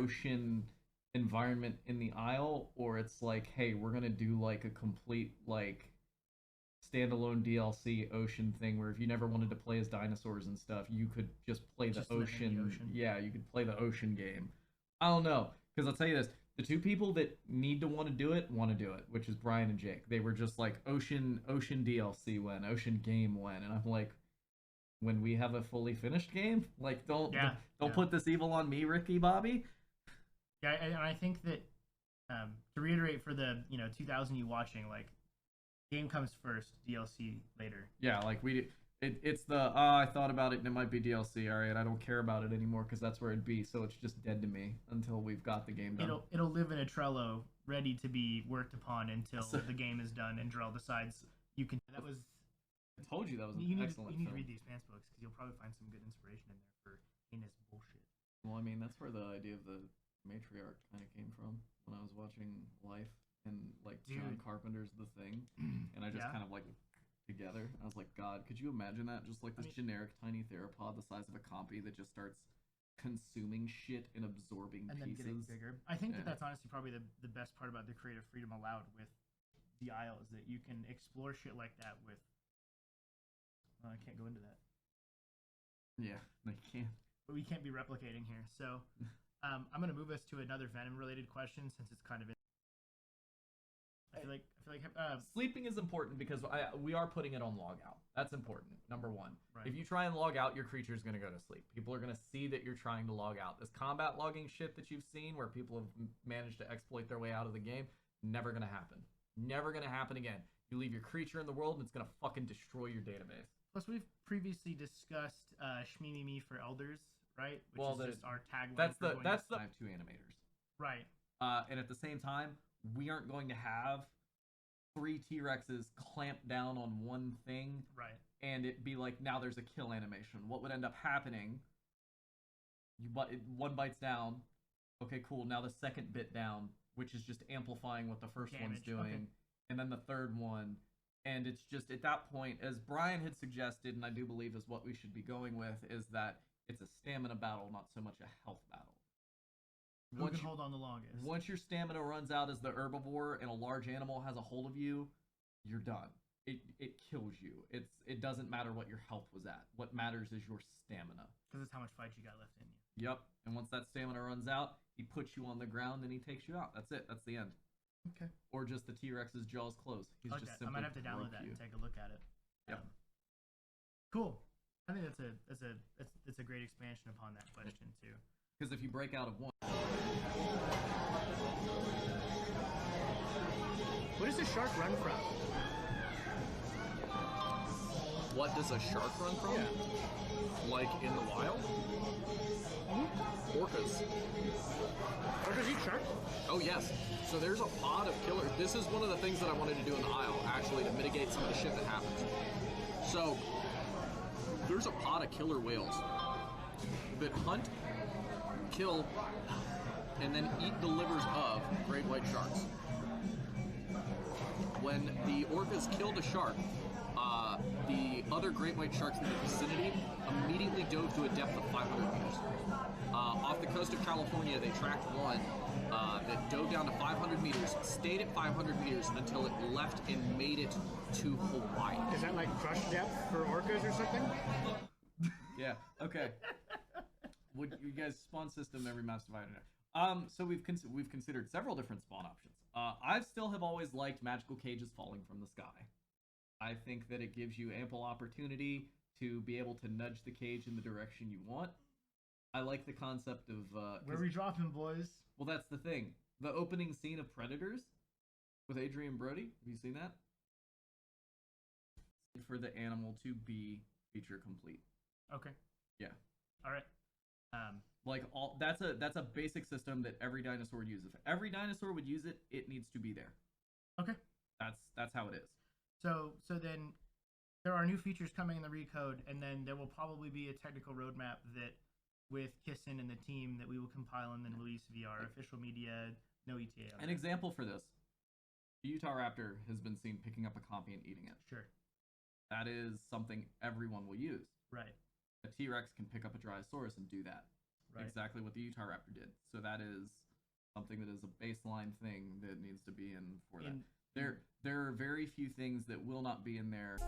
ocean environment in the Isle, or it's like, hey, we're gonna do like a complete like standalone DLC ocean thing where if you never wanted to play as dinosaurs and stuff, you could just play the Just live in the ocean. ocean. Yeah, you could play the ocean game. I don't know, because I'll tell you this: the two people that need to want to do it, which is Brian and Jake. They were just like ocean DLC when, ocean game when, and I'm like, when we have a fully finished game, like Yeah, don't yeah, put this evil on me, Ricky Bobby. yeah. And I think that to reiterate for the 2000 you watching, like game comes first, DLC later. Yeah, like it's the I thought about it and it might be DLC. All right, I don't care about it anymore because that's where it'd be. So it's just dead to me until we've got the game done. It'll live in a Trello, ready to be worked upon until the game is done and Drell decides you can. That was. I told you that was an excellent. You need to film. read these Spance books because you'll probably find some good inspiration in there for heinous bullshit. Well, I mean that's where the idea of the matriarch kind of came from when I was watching Life and like John Carpenter's The Thing, and I just kind of like together. I was like, God, could you imagine that? Just like this generic tiny theropod the size of a compy that just starts consuming shit and absorbing and pieces. Then getting bigger. I think that's honestly probably the best part about the creative freedom allowed with the Isle is that you can explore shit like that with. I can't go into that. Yeah, I can't. But we can't be replicating here. So I'm going to move us to another Venom-related question since it's kind of. I feel like sleeping is important because we are putting it on logout. That's important. Number one. Right. If you try and log out, your creature is going to go to sleep. People are going to see that you're trying to log out. This combat logging shit that you've seen where people have managed to exploit their way out of the game, never going to happen. Never going to happen again. You leave your creature in the world and it's going to fucking destroy your database. Plus, we've previously discussed Shmimimi for Elders, right? Which is just our tagline. That's the I have two animators. Right. And at the same time, we aren't going to have 3 T-Rexes clamped down on one thing. Right. And it be like, now there's a kill animation. What would end up happening? One bites down. Okay, cool. Now the second bit down, which is just amplifying what the first one's doing. Okay. And then the third one. And it's just at that point, as Brian had suggested, and I do believe is what we should be going with, is that it's a stamina battle, not so much a health battle. Who can hold on the longest? Once your stamina runs out as the herbivore and a large animal has a hold of you, you're done. It kills you. It doesn't matter what your health was at. What matters is your stamina. Because it's how much fight you got left in you. Yep. And once that stamina runs out, he puts you on the ground and he takes you out. That's it. That's the end. Okay. Or just the T-Rex's jaws close. He's just simply I might have to download that and take a look at it. Yep. Cool. I think that's a great expansion upon that question too. Because if you break out of one. What does a shark run from? What does a shark run from? Yeah. Like in the wild? Orcas. Orcas eat sharks? Oh yes. So there's a pod of killers. This is one of the things that I wanted to do in the Isle, actually, to mitigate some of the shit that happens. So there's a pod of killer whales that hunt, kill, and then eat the livers of great white sharks. When the orcas killed a shark, the other great white sharks in the vicinity immediately dove to a depth of 500 meters. Off the coast of California, they tracked one that dove down to 500 meters, stayed at 500 meters until it left and made it to Hawaii. Is that like crush depth for orcas or something? Yeah, okay. Would you guys spawn system every map's divided? So we've considered several different spawn options. I still have always liked magical cages falling from the sky. I think that it gives you ample opportunity to be able to nudge the cage in the direction you want. I like the concept of where we dropping, boys? Well, that's the thing. The opening scene of Predators with Adrian Brody. Have you seen that? For the animal to be feature complete. Okay. Yeah. All right. Like that's a basic system that every dinosaur would use. If every dinosaur would use it, it needs to be there. Okay. That's how it is. So then there are new features coming in the Recode, and then there will probably be a technical roadmap that with Kissin and the team that we will compile and then release via our official media, no ETA. An example for this. The Utah Raptor has been seen picking up a compy and eating it. Sure. That is something everyone will use. Right. A T-Rex can pick up a Dryosaurus and do that. Right. exactly what the Utah Raptor did. So that is something that is a baseline thing that needs to be in for that. There are very few things that will not be in there.